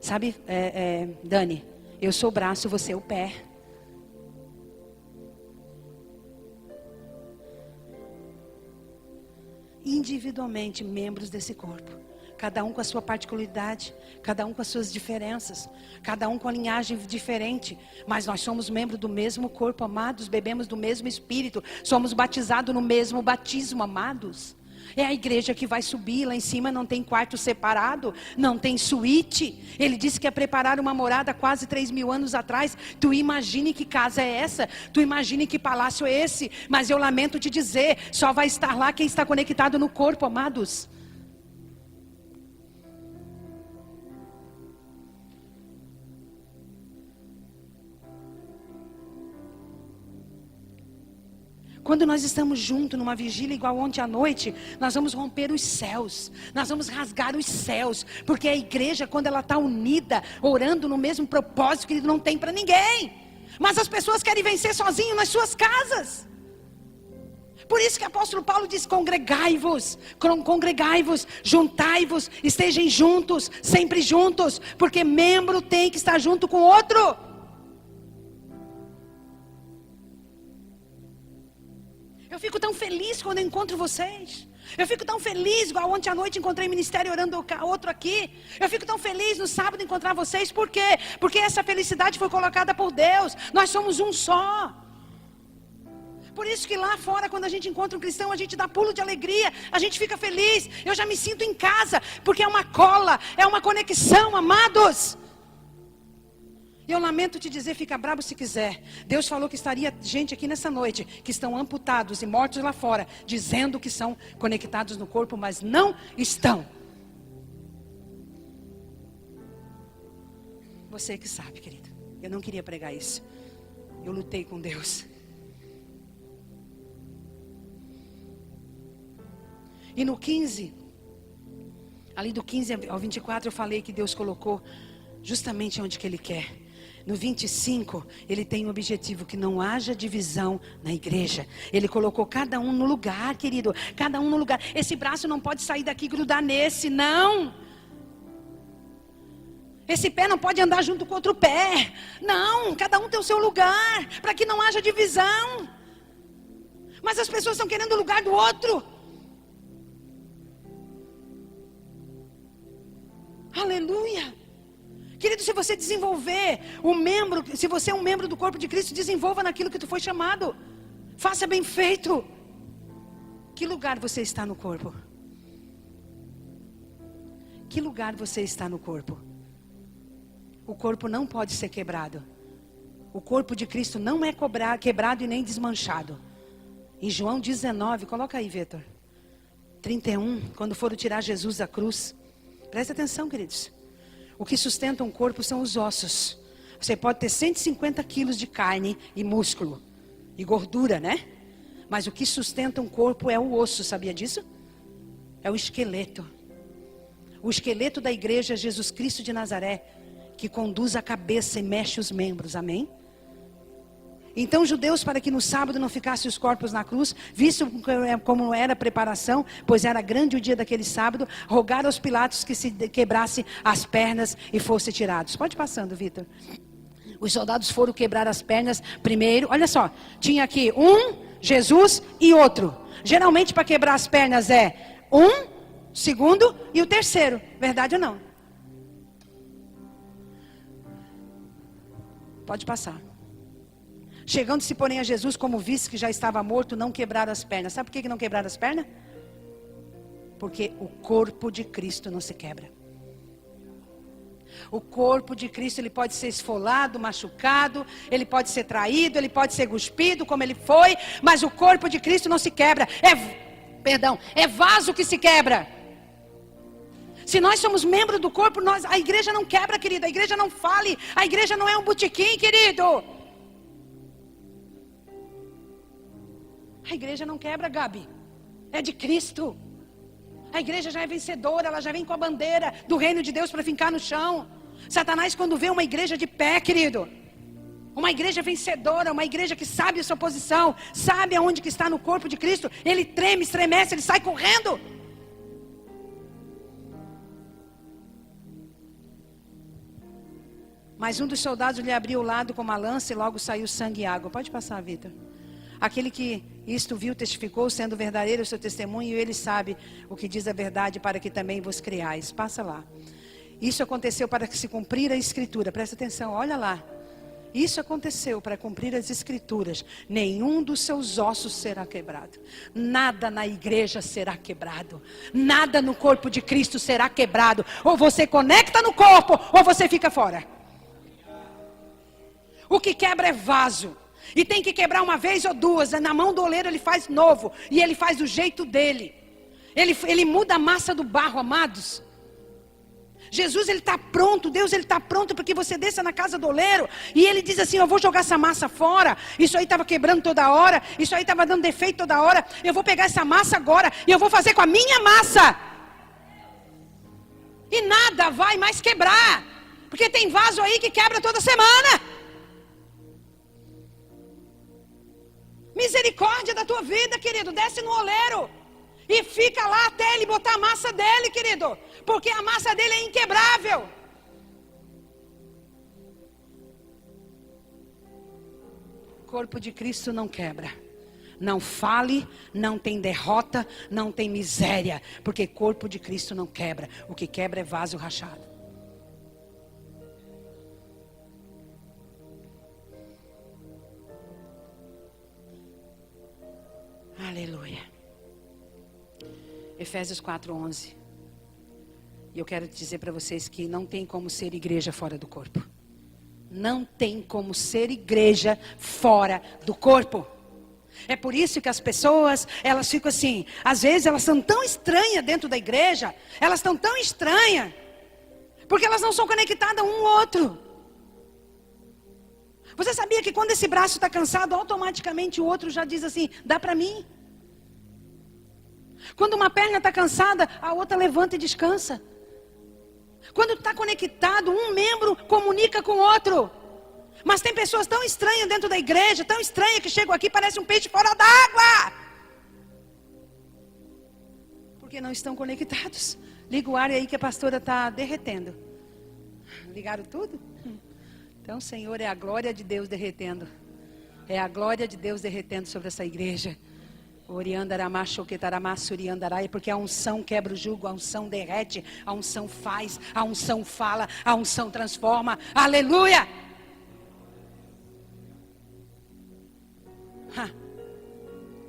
Sabe, Dani, eu sou o braço, você é o pé. Individualmente membros desse corpo, cada um com a sua particularidade, cada um com as suas diferenças, cada um com a linhagem diferente, mas nós somos membros do mesmo corpo, amados, bebemos do mesmo Espírito, somos batizados no mesmo batismo, amados. É a igreja que vai subir, lá em cima não tem quarto separado, não tem suíte. Ele disse que ia preparar uma morada quase 3.000 anos atrás. Tu imagine que casa é essa, tu imagine que palácio é esse. Mas eu lamento te dizer, só vai estar lá quem está conectado no corpo, amados. Quando nós estamos juntos numa vigília igual ontem à noite, nós vamos romper os céus, nós vamos rasgar os céus, porque a igreja, quando ela está unida, orando no mesmo propósito, que não tem para ninguém. Mas as pessoas querem vencer sozinhos nas suas casas. Por isso que o apóstolo Paulo diz: congregai-vos, juntai-vos, estejam juntos, sempre juntos, porque membro tem que estar junto com o outro. Eu fico tão feliz quando eu encontro vocês. Eu fico tão feliz, igual ontem à noite encontrei ministério orando outro aqui. Eu fico tão feliz no sábado encontrar vocês. Por quê? Porque essa felicidade foi colocada por Deus. Nós somos um só. Por isso que lá fora, quando a gente encontra um cristão, a gente dá pulo de alegria, a gente fica feliz. Eu já me sinto em casa, porque é uma cola, é uma conexão, amados. E eu lamento te dizer, fica bravo se quiser. Deus falou que estaria gente aqui nessa noite, que estão amputados e mortos lá fora, dizendo que são conectados no corpo, mas não estão. Você que sabe, querido. Eu não queria pregar isso. Eu lutei com Deus. E no 15, ali do 15 ao 24, eu falei que Deus colocou justamente onde que Ele quer. No 25, Ele tem um objetivo, que não haja divisão na igreja. Ele colocou cada um no lugar, querido. Cada um no lugar. Esse braço não pode sair daqui e grudar nesse, não. Esse pé não pode andar junto com outro pé. Não, cada um tem o seu lugar, para que não haja divisão. Mas as pessoas estão querendo o lugar do outro. Aleluia. Querido, se você desenvolver um membro, se você é um membro do corpo de Cristo, desenvolva naquilo que tu foi chamado. Faça bem feito. Que lugar você está no corpo? Que lugar você está no corpo? O corpo não pode ser quebrado. O corpo de Cristo não é quebrado e nem desmanchado. Em João 19, coloca aí, Vitor. 31, quando foram tirar Jesus da cruz. Presta atenção, queridos. O que sustenta um corpo são os ossos. Você pode ter 150 quilos de carne e músculo. E gordura, né? Mas o que sustenta um corpo é o osso, sabia disso? É o esqueleto. O esqueleto da igreja é Jesus Cristo de Nazaré, que conduz a cabeça e mexe os membros, amém? Então, judeus, para que no sábado não ficassem os corpos na cruz, visto como era a preparação, pois era grande o dia daquele sábado, rogaram aos Pilatos que se quebrasse as pernas e fossem tirados. Pode ir passando, Vitor. Os soldados foram quebrar as pernas primeiro. Olha só, tinha aqui um, Jesus e outro. Geralmente para quebrar as pernas é um, segundo e o terceiro. Verdade ou não? Pode passar. Chegando-se, porém, a Jesus, como visse que já estava morto, não quebraram as pernas. Sabe por que não quebraram as pernas? Porque o corpo de Cristo não se quebra. O corpo de Cristo, ele pode ser esfolado, machucado, ele pode ser traído, ele pode ser cuspido, como ele foi, mas o corpo de Cristo não se quebra. É vaso que se quebra. Se nós somos membros do corpo, a igreja não quebra, querido. A igreja não fale. A igreja não é um botequim, querido. A igreja não quebra, Gabi. É de Cristo. A igreja já é vencedora. Ela já vem com a bandeira do reino de Deus para fincar no chão. Satanás, quando vê uma igreja de pé, querido, uma igreja vencedora, uma igreja que sabe a sua posição, sabe aonde que está no corpo de Cristo, ele treme, estremece, ele sai correndo. Mas um dos soldados lhe abriu o lado com uma lança e logo saiu sangue e água. Pode passar, Vitor. Aquele que isto viu testificou, sendo verdadeiro o seu testemunho, e ele sabe o que diz a verdade, para que também vos creais. Passa lá. Isso aconteceu para que se cumprir a escritura. Presta atenção, olha lá. Isso aconteceu para cumprir as escrituras. Nenhum dos seus ossos será quebrado. Nada na igreja será quebrado. Nada no corpo de Cristo será quebrado. Ou você conecta no corpo, ou você fica fora. O que quebra é vaso. E tem que quebrar uma vez ou duas. Na mão do oleiro ele faz novo. E ele faz do jeito dele. Ele muda a massa do barro, amados. Jesus, ele está pronto. Deus, ele está pronto para que você desça na casa do oleiro. E ele diz assim, eu vou jogar essa massa fora. Isso aí estava quebrando toda hora. Isso aí estava dando defeito toda hora. Eu vou pegar essa massa agora. E eu vou fazer com a minha massa. E nada vai mais quebrar. Porque tem vaso aí que quebra toda semana. Misericórdia da tua vida, querido. Desce no oleiro e fica lá até ele botar a massa dele, querido. Porque a massa dele é inquebrável. O corpo de Cristo não quebra. Não fale, não tem derrota, não tem miséria. Porque corpo de Cristo não quebra. O que quebra é vaso rachado. Aleluia. Efésios 4:11. E eu quero dizer para vocês que não tem como ser igreja fora do corpo. Não tem como ser igreja fora do corpo. É por isso que as pessoas, elas ficam assim, às vezes elas são tão estranhas dentro da igreja, elas estão tão estranhas, porque elas não são conectadas um ao outro. Você sabia que quando esse braço está cansado, automaticamente o outro já diz assim, dá para mim? Quando uma perna está cansada, a outra levanta e descansa. Quando está conectado, um membro comunica com o outro. Mas tem pessoas tão estranhas dentro da igreja, tão estranhas que chegam aqui e parece um peixe fora d'água. Porque não estão conectados. Liga o ar aí que a pastora está derretendo. Ligaram tudo? Então, Senhor, é a glória de Deus derretendo. É a glória de Deus derretendo sobre essa igreja. Porque a unção quebra o jugo, a unção derrete, a unção faz, a unção fala, a unção transforma. Aleluia!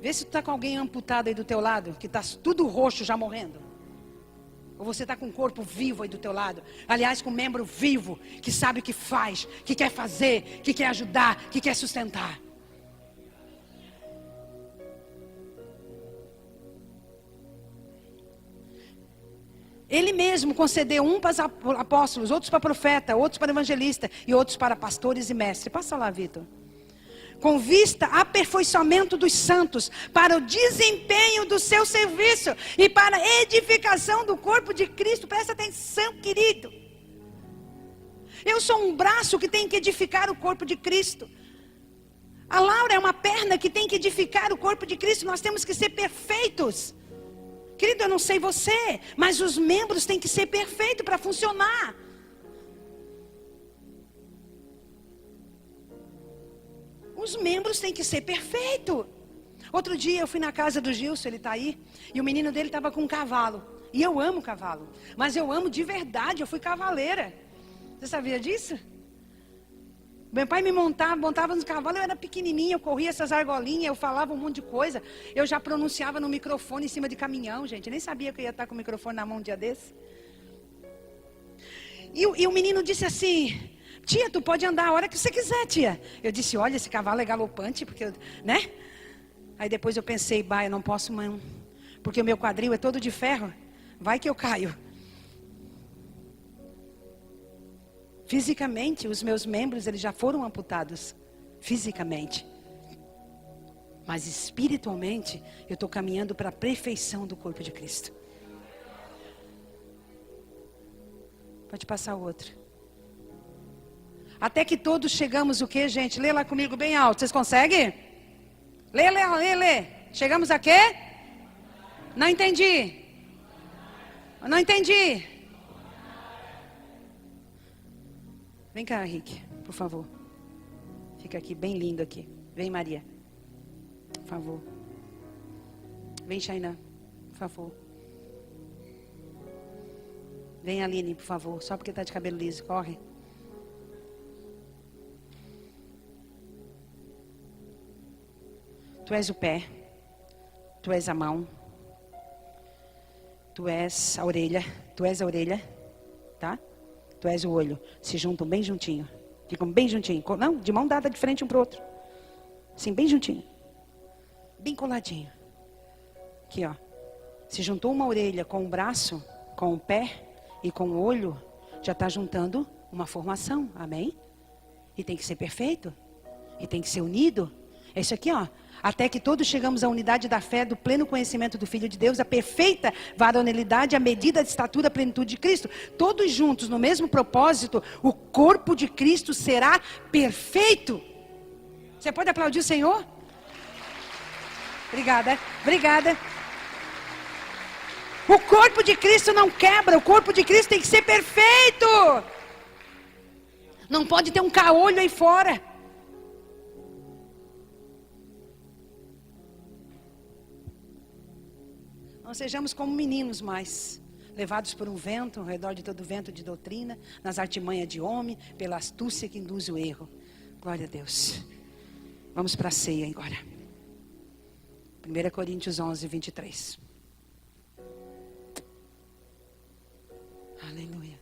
Vê se tu está com alguém amputado aí do teu lado, que está tudo roxo já morrendo. Ou você está com um corpo vivo aí do teu lado. Aliás, com um membro vivo, que sabe o que faz, que quer fazer, que quer ajudar, que quer sustentar. Ele mesmo concedeu um para os apóstolos, outros para profeta, outros para evangelista e outros para pastores e mestres. Passa lá, Vitor. Com vista a aperfeiçoamento dos santos, para o desempenho do seu serviço e para a edificação do corpo de Cristo. Presta atenção, querido. Eu sou um braço que tem que edificar o corpo de Cristo. A Laura é uma perna que tem que edificar o corpo de Cristo. Nós temos que ser perfeitos. Querido, eu não sei você, mas os membros têm que ser perfeitos para funcionar. Os membros têm que ser perfeitos. Outro dia eu fui na casa do Gilson, ele está aí, e o menino dele estava com um cavalo. E eu amo cavalo, mas eu amo de verdade, eu fui cavaleira. Você sabia disso? Meu pai me montava nos cavalos, eu era pequenininha, eu corria essas argolinhas, eu falava um monte de coisa. Eu já pronunciava no microfone em cima de caminhão, gente. Eu nem sabia que eu ia estar com o microfone na mão um dia desse. E o menino disse assim, tia, tu pode andar a hora que você quiser, tia. Eu disse, olha, esse cavalo é galopante, porque né? Aí depois eu pensei, eu não posso não, porque o meu quadril é todo de ferro, vai que eu caio. Fisicamente, os meus membros, eles já foram amputados, fisicamente. Mas espiritualmente, eu estou caminhando para a perfeição do corpo de Cristo. Pode passar o outro. Até que todos chegamos o quê, gente? Lê lá comigo bem alto, vocês conseguem? Lê. Chegamos a quê? Não entendi. Não entendi. Vem cá, Rick, por favor. Fica aqui, bem lindo aqui. Vem, Maria. Por favor. Vem, Shaina, por favor. Vem, Aline, por favor. Só porque está de cabelo liso, corre. Tu és o pé. Tu és a mão. Tu és a orelha. Tu és a orelha, tá? Tu és o olho. Se juntam bem juntinho. Ficam bem juntinho. Não, de mão dada de frente um para o outro. Assim, bem juntinho. Bem coladinho. Aqui, ó. Se juntou uma orelha com o braço, com o pé e com o olho, já está juntando uma formação. Amém? E tem que ser perfeito. E tem que ser unido. É isso aqui, ó. Até que todos chegamos à unidade da fé, do pleno conhecimento do Filho de Deus, a perfeita varonilidade, a medida de estatura, a plenitude de Cristo. Todos juntos, no mesmo propósito, o corpo de Cristo será perfeito. Você pode aplaudir o Senhor? Obrigada, obrigada. O corpo de Cristo não quebra, o corpo de Cristo tem que ser perfeito. Não pode ter um caolho aí fora. Não sejamos como meninos mais, levados por um vento, ao redor de todo vento de doutrina, nas artimanhas de homem, pela astúcia que induz o erro. Glória a Deus. Vamos para a ceia agora. 1 Coríntios 11, 23. Aleluia.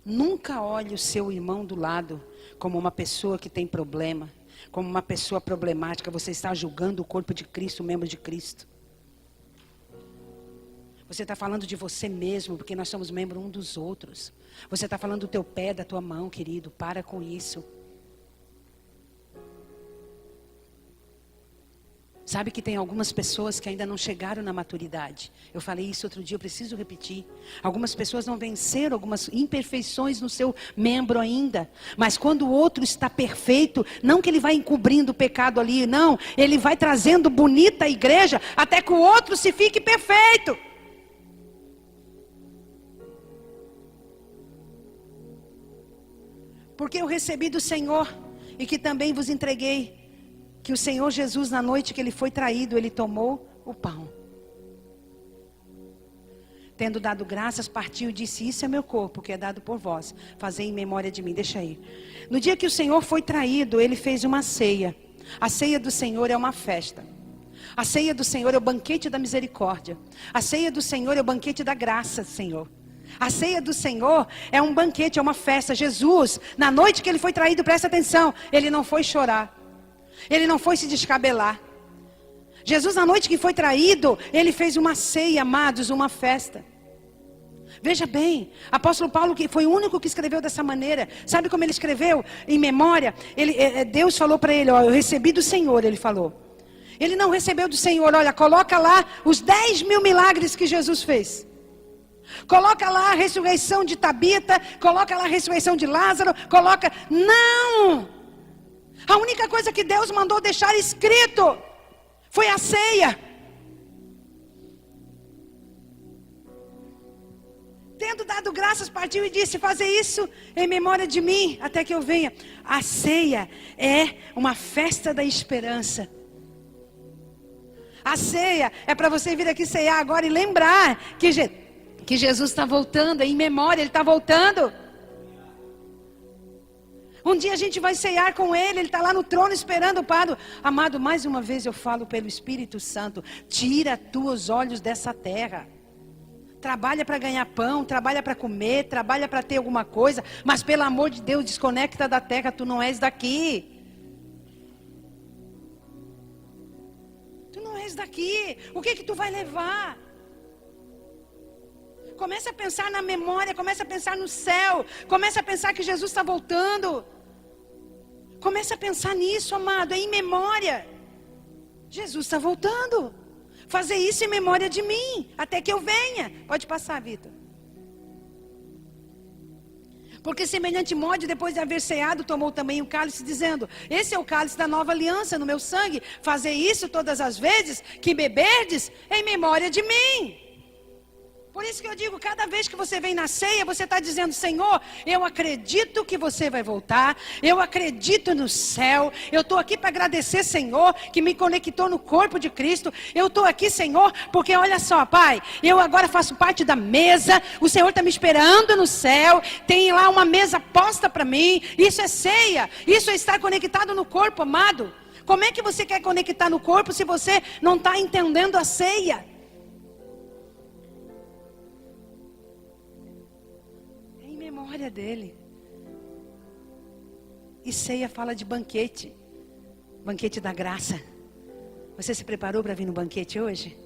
Nunca olhe o seu irmão do lado como uma pessoa que tem problema, como uma pessoa problemática. Você está julgando o corpo de Cristo, o membro de Cristo. Você está falando de você mesmo, porque nós somos membros um dos outros. Você está falando do teu pé, da tua mão, querido. Para com isso. Sabe que tem algumas pessoas que ainda não chegaram na maturidade. Eu falei isso outro dia, eu preciso repetir. Algumas pessoas não venceram algumas imperfeições no seu membro ainda. Mas quando o outro está perfeito, não que ele vai encobrindo o pecado ali, não. Ele vai trazendo bonita a igreja até que o outro se fique perfeito. Porque eu recebi do Senhor e que também vos entreguei. Que o Senhor Jesus, na noite que ele foi traído, ele tomou o pão. Tendo dado graças, partiu e disse: isso é meu corpo, que é dado por vós. Fazei em memória de mim. Deixa aí. No dia que o Senhor foi traído, ele fez uma ceia. A ceia do Senhor é uma festa. A ceia do Senhor é o banquete da misericórdia. A ceia do Senhor é o banquete da graça, Senhor. A ceia do Senhor é um banquete, é uma festa. Jesus, na noite que ele foi traído, presta atenção, ele não foi chorar. Ele não foi se descabelar. Jesus, na noite que foi traído, ele fez uma ceia, amados, uma festa. Veja bem, apóstolo Paulo, que foi o único que escreveu dessa maneira. Sabe como ele escreveu? Em memória, Deus falou para ele: ó, eu recebi do Senhor, ele falou. Ele não recebeu do Senhor, olha, coloca lá os 10.000 milagres que Jesus fez. Coloca lá a ressurreição de Tabita, coloca lá a ressurreição de Lázaro, coloca... Não! A única coisa que Deus mandou deixar escrito foi a ceia. Tendo dado graças, partiu e disse: fazer isso em memória de mim, até que eu venha. A ceia é uma festa da esperança. A ceia é para você vir aqui ceiar agora e lembrar que Jesus está voltando, é em memória, Ele está voltando. Um dia a gente vai ceiar com Ele, Ele está lá no trono esperando o Padre. Amado, mais uma vez eu falo pelo Espírito Santo: tira tuos olhos dessa terra. Trabalha para ganhar pão, trabalha para comer, trabalha para ter alguma coisa, mas pelo amor de Deus, desconecta da terra, tu não és daqui. Tu não és daqui. O que tu vai levar? Comece a pensar na memória, comece a pensar no céu, comece a pensar que Jesus está voltando. Comece a pensar nisso, amado, é em memória. Jesus está voltando. Fazer isso em memória de mim, até que eu venha. Pode passar, Vitor. Porque semelhante modo, depois de haver ceado, tomou também o cálice, dizendo: esse é o cálice da nova aliança no meu sangue. Fazer isso todas as vezes que beberdes, em memória de mim. Por isso que eu digo, cada vez que você vem na ceia, você está dizendo: Senhor, eu acredito que você vai voltar, eu acredito no céu, eu estou aqui para agradecer, Senhor, que me conectou no corpo de Cristo, eu estou aqui, Senhor, porque olha só, Pai, eu agora faço parte da mesa, o Senhor está me esperando no céu, tem lá uma mesa posta para mim, isso é ceia, isso é estar conectado no corpo, amado. Como é que você quer conectar no corpo se você não está entendendo a ceia? Memória dele. E ceia fala de banquete. Banquete da graça. Você se preparou para vir no banquete hoje?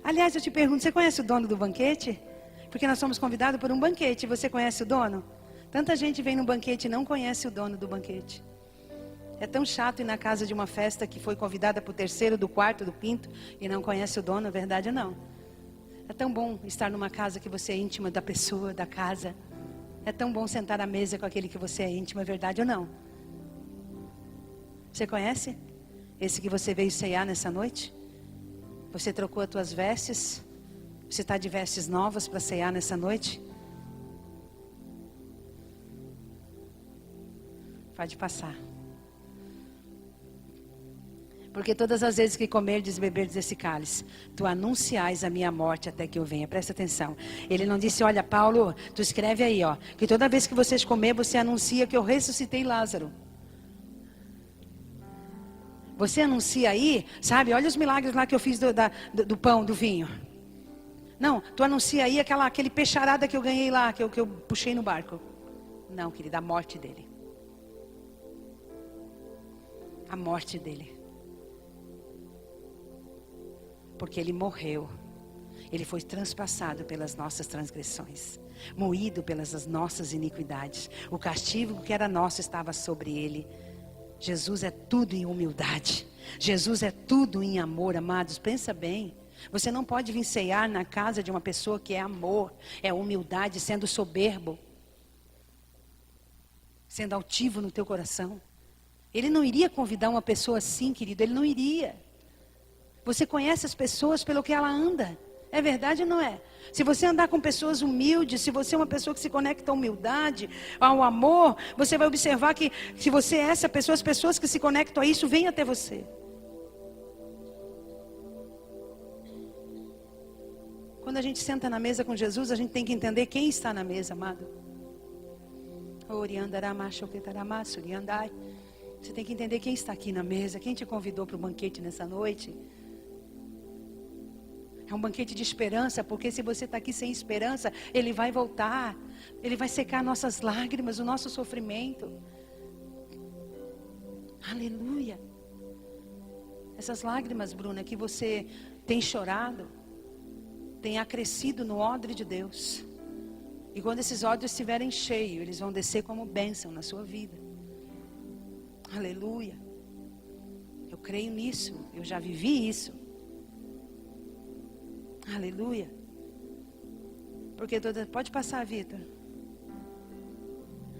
Aliás, eu te pergunto, você conhece o dono do banquete? Porque nós somos convidados por um banquete. Você conhece o dono? Tanta gente vem no banquete e não conhece o dono do banquete. É tão chato ir na casa de uma festa que foi convidada para o terceiro, do quarto, do quinto e não conhece o dono, a verdade não. É tão bom estar numa casa que você é íntima da pessoa, da casa. É tão bom sentar à mesa com aquele que você é íntimo, é verdade ou não? Você conhece? Esse que você veio ceiar nessa noite? Você trocou as tuas vestes? Você está de vestes novas para ceiar nessa noite? Pode passar. Porque todas as vezes que comerdes e beberdes esse cálice, tu anunciais a minha morte até que eu venha. Presta atenção. Ele não disse, olha, Paulo, tu escreve aí, ó, que toda vez que vocês comer, você anuncia que eu ressuscitei Lázaro. Você anuncia aí, sabe, olha os milagres lá que eu fiz do pão, do vinho. Não, tu anuncia aí aquele peixarada que eu ganhei lá, que eu puxei no barco. Não, querida, a morte dele. A morte dele. Porque ele morreu. Ele foi transpassado pelas nossas transgressões. Moído pelas nossas iniquidades. O castigo que era nosso estava sobre ele. Jesus é tudo em humildade. Jesus é tudo em amor, amados. Pensa bem. Você não pode vir ceiar na casa de uma pessoa que é amor, é humildade, sendo soberbo. Sendo altivo no teu coração. Ele não iria convidar uma pessoa assim, querido. Ele não iria. Você conhece as pessoas pelo que ela anda. É verdade ou não é? Se você andar com pessoas humildes, se você é uma pessoa que se conecta à humildade, ao amor, você vai observar que se você é essa pessoa, as pessoas que se conectam a isso vêm até você. Quando a gente senta na mesa com Jesus, a gente tem que entender quem está na mesa, amado. Você tem que entender quem está aqui na mesa, quem te convidou para o banquete nessa noite. É um banquete de esperança, porque se você está aqui sem esperança, Ele vai voltar. Ele vai secar nossas lágrimas, o nosso sofrimento. Aleluia. Essas lágrimas, Bruna, que você tem chorado, tem acrescido no odre de Deus. E quando esses odres estiverem cheios, eles vão descer como bênção na sua vida. Aleluia. Eu creio nisso, eu já vivi isso. Aleluia. Porque pode passar, Vitor.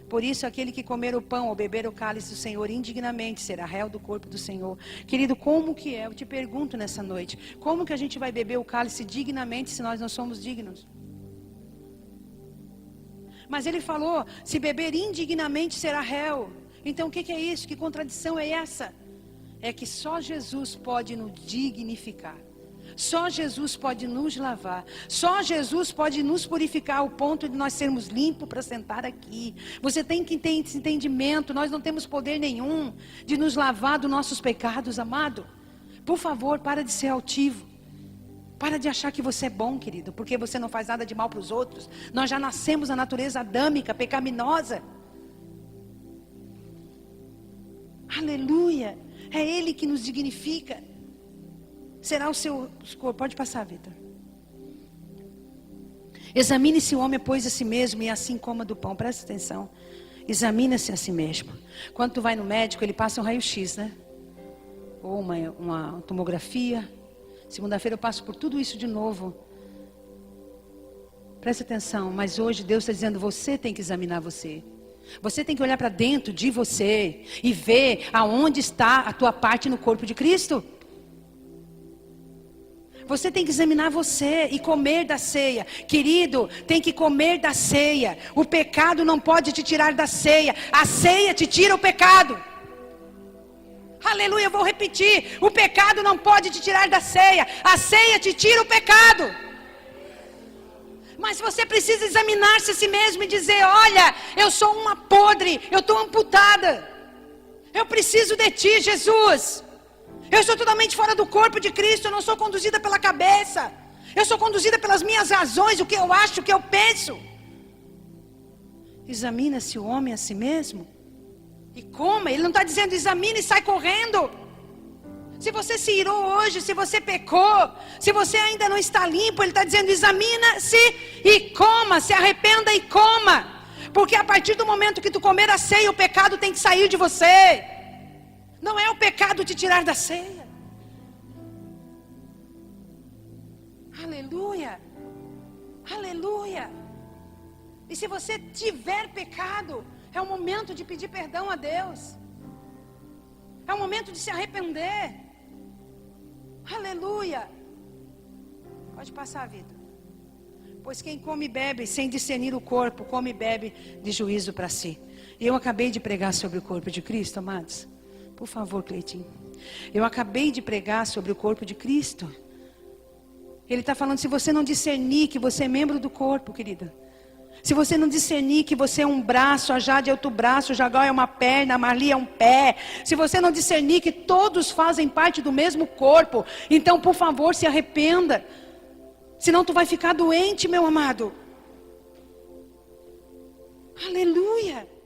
Por isso, aquele que comer o pão ou beber o cálice do Senhor indignamente será réu do corpo do Senhor. Querido, como que é? Eu te pergunto nessa noite. Como que a gente vai beber o cálice dignamente se nós não somos dignos? Mas ele falou, se beber indignamente será réu. Então o que é isso? Que contradição é essa? É que só Jesus pode nos dignificar. Só Jesus pode nos lavar. Só Jesus pode nos purificar ao ponto de nós sermos limpos para sentar aqui. Você tem que ter esse entendimento. Nós não temos poder nenhum de nos lavar dos nossos pecados, amado. Por favor, para de ser altivo. Para de achar que você é bom, querido, porque você não faz nada de mal para os outros. Nós já nascemos na natureza adâmica, pecaminosa. Aleluia. É Ele que nos dignifica. Será o seu corpo. Pode passar, Vitor. Examine-se o homem, pois, a si mesmo, e assim coma do pão. Presta atenção. Examina-se a si mesmo. Quando tu vai no médico, ele passa um raio-x, né? Ou uma tomografia. Segunda-feira eu passo por tudo isso de novo. Presta atenção. Mas hoje Deus está dizendo, você tem que examinar você. Você tem que olhar para dentro de você e ver aonde está a tua parte no corpo de Cristo. Você tem que examinar você e comer da ceia. Querido, tem que comer da ceia. O pecado não pode te tirar da ceia. A ceia te tira o pecado. Aleluia, eu vou repetir. O pecado não pode te tirar da ceia. A ceia te tira o pecado. Mas você precisa examinar-se a si mesmo e dizer, olha, eu sou uma podre, eu estou amputada. Eu preciso de ti, Jesus. Eu estou totalmente fora do corpo de Cristo. Eu não sou conduzida pela cabeça. Eu sou conduzida pelas minhas razões, o que eu acho, o que eu penso. Examina-se o homem a si mesmo e coma. Ele não está dizendo examina e sai correndo. Se você se irou hoje, se você pecou, se você ainda não está limpo, ele está dizendo examina-se e coma, se arrependa e coma. Porque a partir do momento que tu comer a ceia, o pecado tem que sair de você. Não é o pecado te tirar da ceia. Aleluia. Aleluia. E se você tiver pecado, é o momento de pedir perdão a Deus. É o momento de se arrepender. Aleluia. Pode passar, Vitor. Pois quem come e bebe sem discernir o corpo, come e bebe de juízo para si. E eu acabei de pregar sobre o corpo de Cristo, amados. Por favor, Cleitinho. Eu acabei de pregar sobre o corpo de Cristo. Ele está falando, se você não discernir que você é membro do corpo, querida. Se você não discernir que você é um braço, a Jade é outro braço, o Jagal é uma perna, a Marli é um pé. Se você não discernir que todos fazem parte do mesmo corpo, então, por favor, se arrependa. Senão tu vai ficar doente, meu amado. Aleluia.